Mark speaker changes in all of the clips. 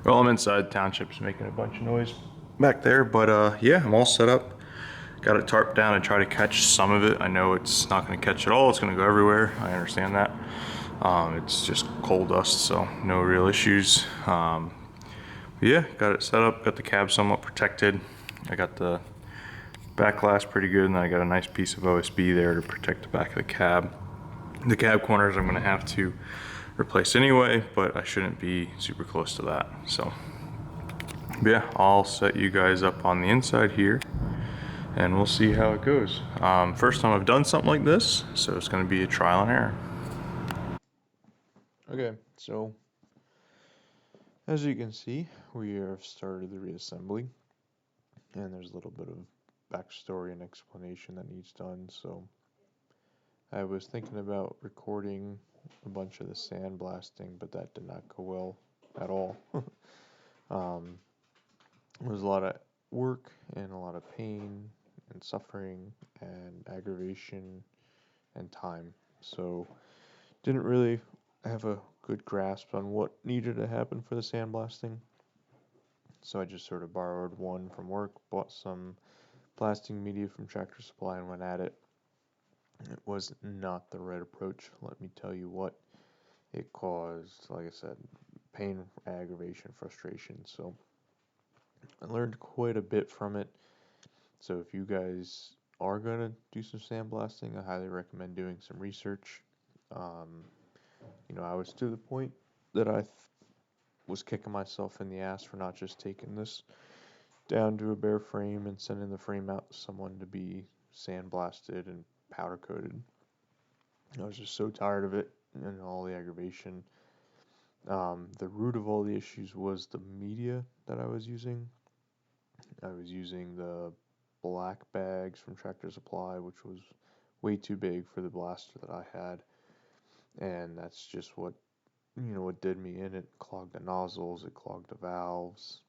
Speaker 1: Well, I'm inside. Township's making a bunch of noise back there, but yeah, I'm all set up. Got it tarped down and try to catch some of it. I know it's not going to catch it all. It's going to go everywhere. I understand that. It's just coal dust, so no real issues. Yeah, got it set up. Got the cab somewhat protected. I got the back glass pretty good, and then I got a nice piece of OSB there to protect the back of the cab. The cab corners I'm going to have to replace anyway, but I shouldn't be super close to that. So yeah, I'll set you guys up on the inside here and we'll see how it goes. First time I've done something like this, so it's going to be a trial and error.
Speaker 2: Okay, so as you can see, we have started the reassembly, and there's a little bit of backstory and explanation that needs done. So I was thinking about recording a bunch of the sandblasting, but that did not go well at all. It was a lot of work and a lot of pain and suffering and aggravation and time. So didn't really have a good grasp on what needed to happen for the sandblasting. So I just sort of borrowed one from work, bought some blasting media from Tractor Supply, and went at it. It was not the right approach, let me tell you what. It caused, like I said, pain, aggravation, frustration. So I learned quite a bit from it. So if you guys are going to do some sandblasting, I highly recommend doing some research. Um, I was to the point that I was kicking myself in the ass for not just taking this down to a bare frame and sending the frame out to someone to be sandblasted and powder coated. I was just so tired of it and all the aggravation. The root of all the issues was the media that I was using. I was using the black bags from Tractor Supply, which was way too big for the blaster that I had, and that's just what did me in. It clogged the nozzles, it clogged the valves.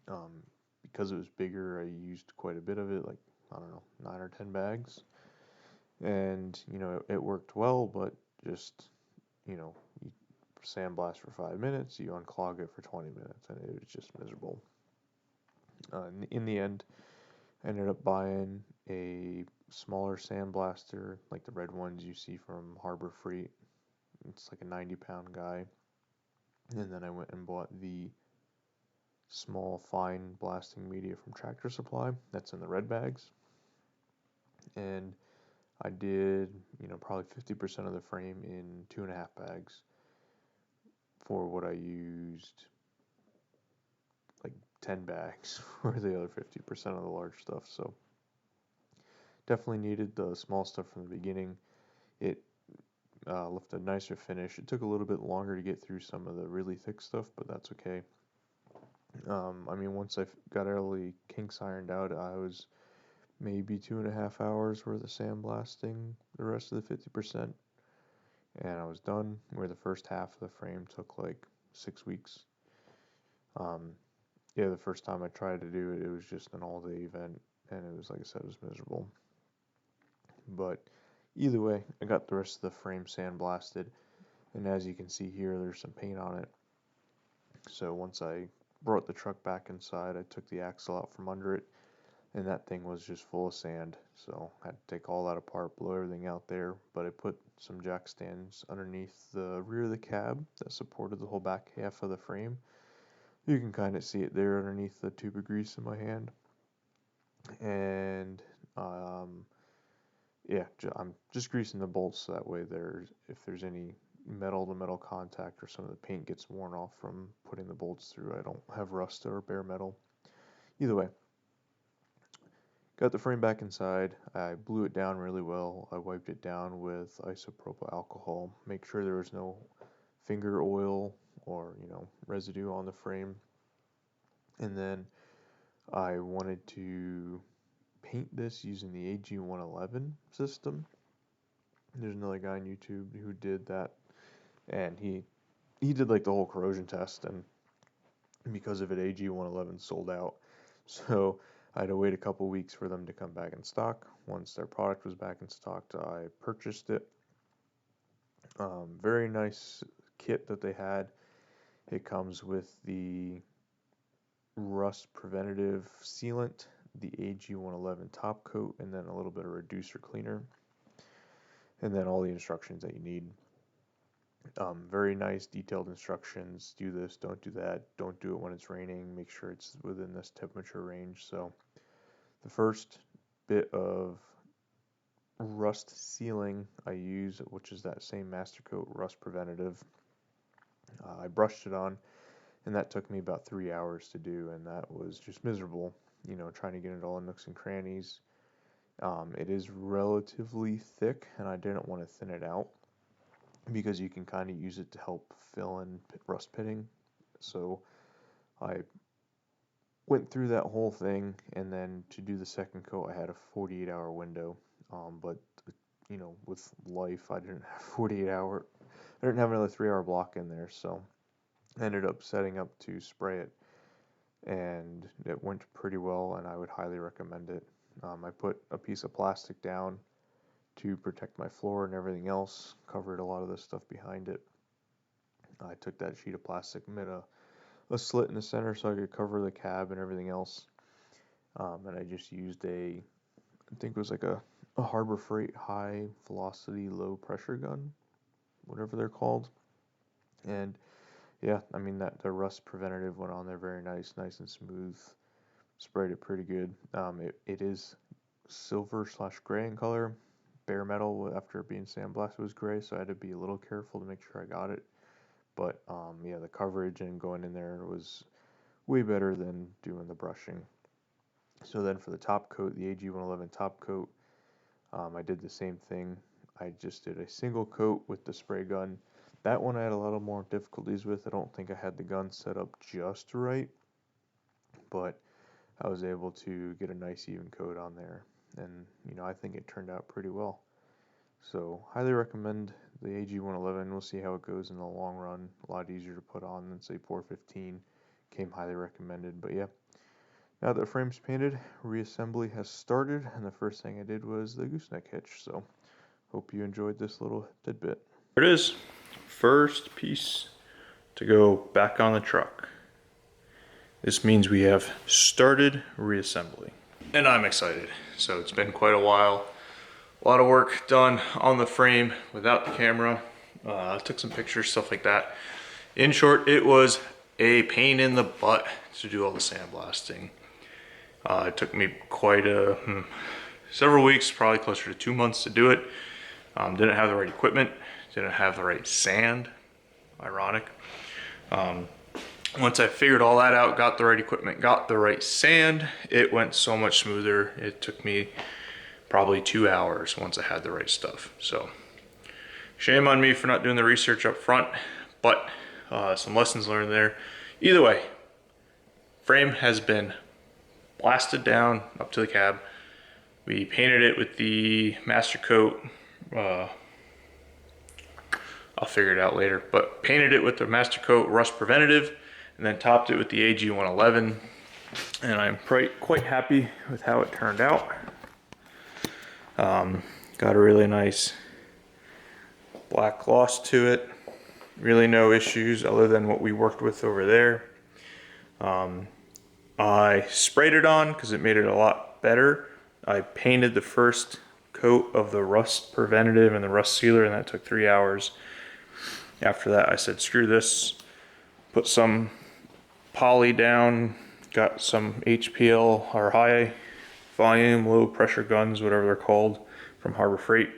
Speaker 2: Um, because it was bigger, I used quite a bit of it, like I don't know, 9 or 10 bags, and it worked well, but just you sandblast for 5 minutes, you unclog it for 20 minutes, and it was just miserable. In the end, I ended up buying a smaller sandblaster, like the red ones you see from Harbor Freight. It's like a 90-pound guy. And then I went and bought the small fine blasting media from Tractor Supply that's in the red bags. And I did, probably 50% of the frame in 2.5 bags for what I used like 10 bags for the other 50% of the large stuff. So definitely needed the small stuff from the beginning. It left a nicer finish. It took a little bit longer to get through some of the really thick stuff, but that's okay. Once I got all the kinks ironed out, I was maybe 2.5 hours worth of sandblasting the rest of the 50%, and I was done. Where the first half of the frame took like 6 weeks. Um, yeah, the first time I tried to do it, it was just an all-day event, and it was, like I said, it was miserable. But either way, I got the rest of the frame sandblasted, and as you can see here, there's some paint on it. So once I brought the truck back inside, I took the axle out from under it, and that thing was just full of sand. So I had to take all that apart, blow everything out there, but I put some jack stands underneath the rear of the cab that supported the whole back half of the frame. You can kind of see it there underneath the tube of grease in my hand. And yeah, I'm just greasing the bolts so that way if there's any metal to metal contact or some of the paint gets worn off from putting the bolts through, I don't have rust or bare metal. Either way, got the frame back inside. I blew it down really well. I wiped it down with isopropyl alcohol. Make sure there was no finger oil or residue on the frame. And then I wanted to paint this using the AG111 system. There's another guy on YouTube who did that, and he did like the whole corrosion test, and because of it, AG111 sold out. So I had to wait a couple weeks for them to come back in stock. Once their product was back in stock, I purchased it. Very nice kit that they had. It comes with the rust preventative sealant, the AG111 top coat, and then a little bit of reducer cleaner, and then all the instructions that you need. Very nice detailed instructions. Do this, don't do that, don't do it when it's raining, make sure it's within this temperature range. So the first bit of rust sealing I use, which is that same Master Coat Rust Preventative, I brushed it on, and that took me about 3 hours to do, and that was just miserable, trying to get it all in nooks and crannies. It is relatively thick, and I didn't want to thin it out because you can kind of use it to help fill in rust pitting. So I went through that whole thing, and then to do the second coat, I had a 48-hour window. But with life, I didn't have 48-hour. I didn't have another 3-hour block in there, so I ended up setting up to spray it, and it went pretty well, and I would highly recommend it. I put a piece of plastic down to protect my floor and everything else, covered a lot of the stuff behind it. I took that sheet of plastic, made a slit in the center so I could cover the cab and everything else, and I just used I think it was like a Harbor Freight high velocity low pressure gun, whatever they're called. And yeah, I mean that the rust preventative went on there very nice and smooth. Sprayed it pretty good. It is silver/gray in color. Bare metal after being sandblasted was gray, so I had to be a little careful to make sure I got it. But yeah, the coverage and going in there was way better than doing the brushing. So then for the top coat, the AG111 top coat, I did the same thing. I just did a single coat with the spray gun. That one I had a lot more difficulties with. I don't think I had the gun set up just right, but I was able to get a nice even coat on there, and I think it turned out pretty well. So highly recommend the AG111. We'll see how it goes in the long run. A lot easier to put on than say 415. Came highly recommended. But yeah, now that the frame's painted, reassembly has started, and the first thing I did was the gooseneck hitch. So hope you enjoyed this little tidbit.
Speaker 1: There it is. First piece to go back on the truck. This means we have started reassembly, and I'm excited. So it's been quite a while. A lot of work done on the frame without the camera. Took some pictures, stuff like that. In short, it was a pain in the butt to do all the sandblasting. It took me quite several weeks, probably closer to 2 months to do it. Didn't have the right equipment, didn't have the right sand. Ironic. Once I figured all that out, got the right equipment, got the right sand, it went so much smoother. It took me probably 2 hours once I had the right stuff. So shame on me for not doing the research up front, but some lessons learned there. Either way, frame has been blasted down up to the cab. We painted it with the Master Coat. I'll figure it out later, but painted it with the Master Coat Rust Preventative, and then topped it with the AG111, and I'm quite happy with how it turned out. Got a really nice black gloss to it. Really no issues other than what we worked with over there. I sprayed it on because it made it a lot better. I painted the first coat of the rust preventative and the rust sealer, and that took 3 hours. After that, I said, screw this. Put some poly down, got some HPL or high volume, low pressure guns, whatever they're called, from Harbor Freight,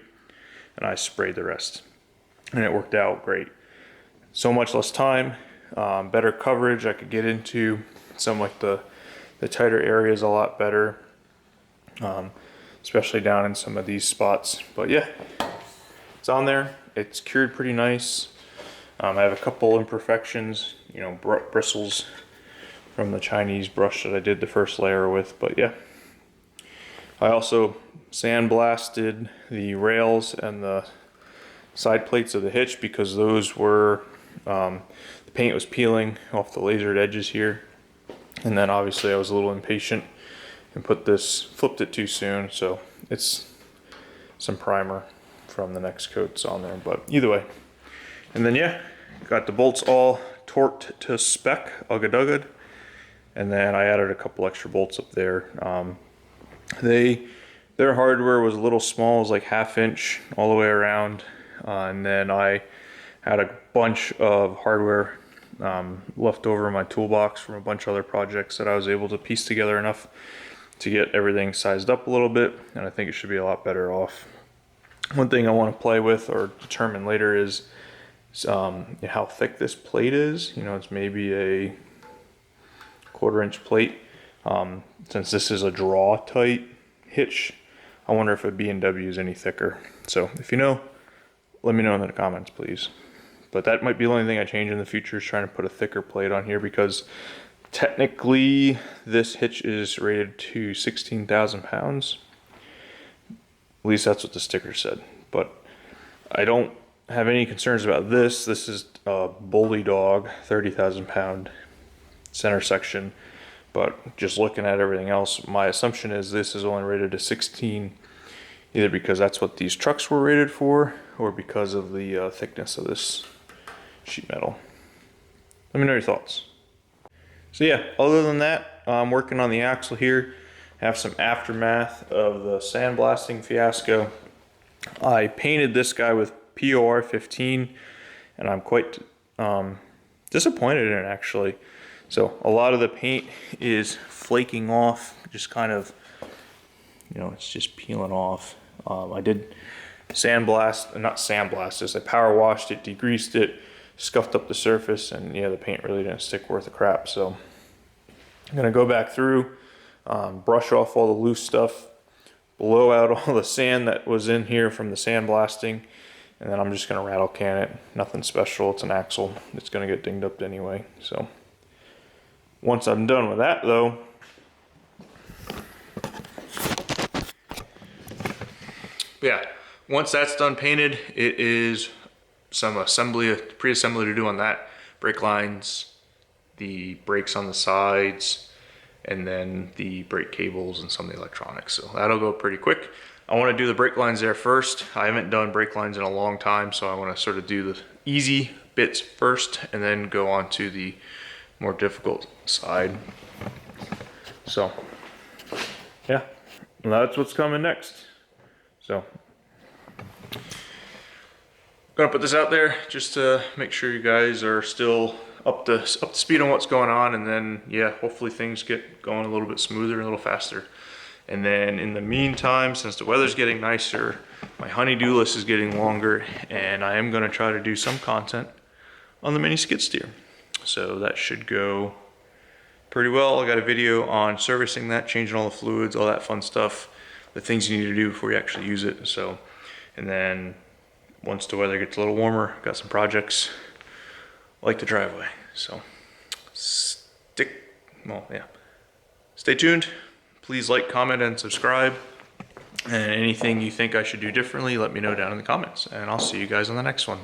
Speaker 1: and I sprayed the rest. And it worked out great. So much less time, better coverage. I could get into some like the tighter areas a lot better, especially down in some of these spots. But yeah, it's on there. It's cured pretty nice. I have a couple imperfections, bristles from the Chinese brush that I did the first layer with, but yeah. I also sandblasted the rails and the side plates of the hitch because those were, the paint was peeling off the lasered edges here. And then obviously I was a little impatient and flipped it too soon, so it's some primer from the next coats on there, but either way. And then yeah, got the bolts all torn torqued to spec, ugged, and then I added a couple extra bolts up there. Their hardware was a little small, it was like 1/2 inch all the way around, and then I had a bunch of hardware left over in my toolbox from a bunch of other projects that I was able to piece together enough to get everything sized up a little bit, and I think it should be a lot better off. One thing I want to play with or determine later is how thick this plate is. You know, it's maybe a 1/4 inch plate. Since this is a draw tight hitch, I wonder if a B&W is any thicker. So if you know, let me know in the comments, please. But that might be the only thing I change in the future, is trying to put a thicker plate on here, because technically this hitch is rated to 16,000 pounds. At least that's what the sticker said. But I don't have any concerns about this. This is a Bully Dog 30,000 pound center section. But just looking at everything else, my assumption is this is only rated to 16, either because that's what these trucks were rated for, or because of the thickness of this sheet metal. Let me know your thoughts. So yeah, other than that, I'm working on the axle here. I have some aftermath of the sandblasting fiasco. I painted this guy with POR 15, and I'm quite disappointed in it, actually. So a lot of the paint is flaking off, just kind of, you know, it's just peeling off. I did not sandblast this, I power washed it, degreased it, scuffed up the surface, and yeah, the paint really didn't stick worth a crap. So I'm gonna go back through, brush off all the loose stuff, blow out all the sand that was in here from the sandblasting, and then I'm just gonna rattle can it. Nothing special, it's an axle. It's gonna get dinged up anyway. So once I'm done with that though, yeah, once that's done painted, it is some assembly, pre-assembly to do on that. Brake lines, the brakes on the sides, and then the brake cables and some of the electronics. So that'll go pretty quick. I want to do the brake lines there first. I haven't done brake lines in a long time, so I want to sort of do the easy bits first and then go on to the more difficult side. So yeah, that's what's coming next. So gonna put this out there just to make sure you guys are still up to speed on what's going on, and then yeah, hopefully things get going a little bit smoother and a little faster. And then in the meantime, since the weather's getting nicer, my honey-do list is getting longer, and I am gonna try to do some content on the mini skid steer. So that should go pretty well. I got a video on servicing that, changing all the fluids, all that fun stuff, the things you need to do before you actually use it. So, and then once the weather gets a little warmer, got some projects like the driveway. So stay tuned. Please like, comment, and subscribe. And anything you think I should do differently, let me know down in the comments. And I'll see you guys on the next one.